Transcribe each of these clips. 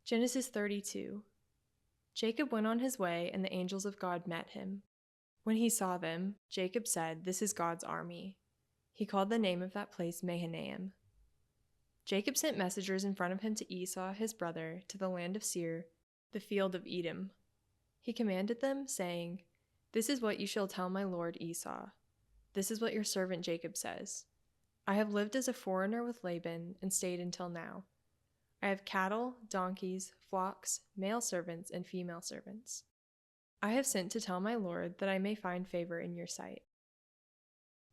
Genesis 32. Jacob went on his way, and the angels of God met him. When he saw them, Jacob said, "This is God's army." He called the name of that place Mahanaim. Jacob sent messengers in front of him to Esau, his brother, to the land of Seir, the field of Edom. He commanded them, saying, "This is what you shall tell my lord Esau. This is what your servant Jacob says. I have lived as a foreigner with Laban and stayed until now. I have cattle, donkeys, flocks, male servants, and female servants. I have sent to tell my lord that I may find favor in your sight."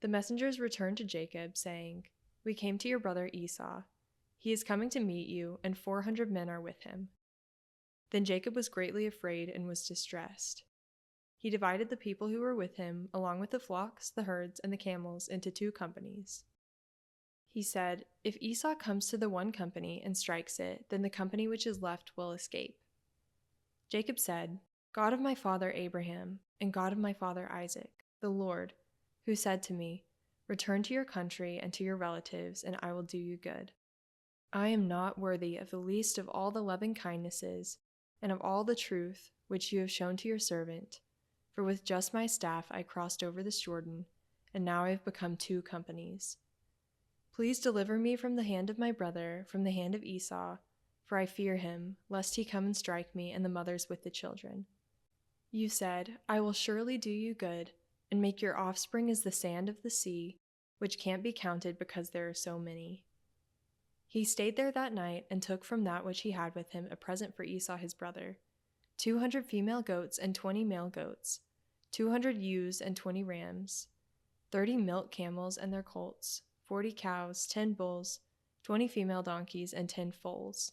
The messengers returned to Jacob, saying, "We came to your brother Esau. He is coming to meet you, and 400 men are with him." Then Jacob was greatly afraid and was distressed. He divided the people who were with him, along with the flocks, the herds, and the camels, into 2 companies. He said, "If Esau comes to the one company and strikes it, then the company which is left will escape." Jacob said, "God of my father Abraham, and God of my father Isaac, the Lord, who said to me, 'Return to your country and to your relatives, and I will do you good.' I am not worthy of the least of all the loving kindnesses and of all the truth which you have shown to your servant, for with just my staff I crossed over this Jordan, and now I have become 2 companies. Please deliver me from the hand of my brother, from the hand of Esau, for I fear him, lest he come and strike me and the mothers with the children. You said, 'I will surely do you good, and make your offspring as the sand of the sea, which can't be counted because there are so many.'" He stayed there that night and took from that which he had with him a present for Esau his brother, 200 female goats and 20 male goats, 200 ewes and 20 rams, 30 milk camels and their colts, 40 cows, 10 bulls, 20 female donkeys, and 10 foals.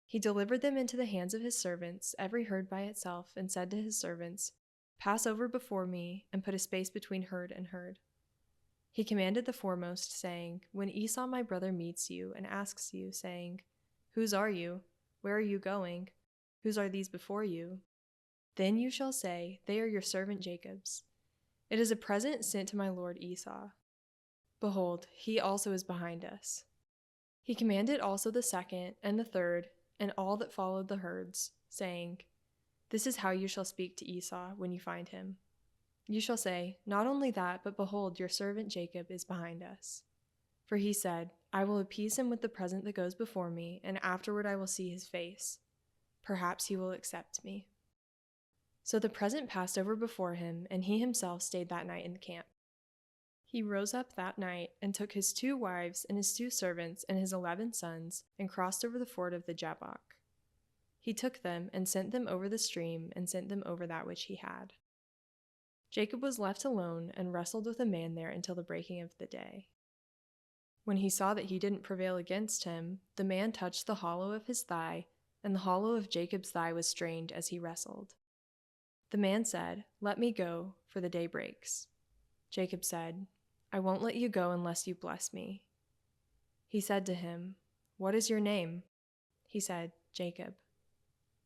He delivered them into the hands of his servants, every herd by itself, and said to his servants, "Pass over before me, and put a space between herd and herd." He commanded the foremost, saying, "When Esau my brother meets you and asks you, saying, 'Whose are you? Where are you going? Whose are these before you?' Then you shall say, 'They are your servant Jacob's. It is a present sent to my lord Esau. Behold, he also is behind us.'" He commanded also the second and the third and all that followed the herds, saying, "This is how you shall speak to Esau when you find him. You shall say, 'Not only that, but behold, your servant Jacob is behind us.' For he said, 'I will appease him with the present that goes before me, and afterward I will see his face. Perhaps he will accept me.'" So the present passed over before him, and he himself stayed that night in the camp. He rose up that night and took his 2 wives and his 2 servants and his 11 sons and crossed over the ford of the Jabbok. He took them and sent them over the stream and sent them over that which he had. Jacob was left alone and wrestled with a man there until the breaking of the day. When he saw that he didn't prevail against him, the man touched the hollow of his thigh, and the hollow of Jacob's thigh was strained as he wrestled. The man said, "Let me go, for the day breaks." Jacob said, "I won't let you go unless you bless me." He said to him, "What is your name?" He said, "Jacob."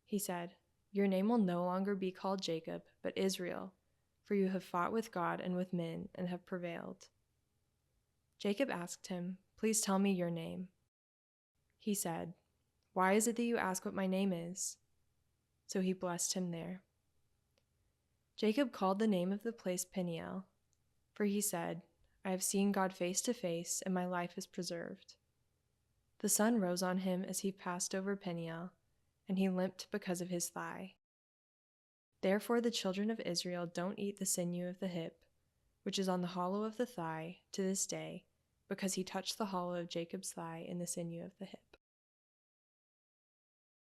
He said, "Your name will no longer be called Jacob, but Israel, for you have fought with God and with men and have prevailed." Jacob asked him, "Please tell me your name." He said, "Why is it that you ask what my name is?" So he blessed him there. Jacob called the name of the place Peniel, for he said, "I have seen God face to face, and my life is preserved." The sun rose on him as he passed over Peniel, and he limped because of his thigh. Therefore the children of Israel don't eat the sinew of the hip, which is on the hollow of the thigh, to this day, because he touched the hollow of Jacob's thigh in the sinew of the hip.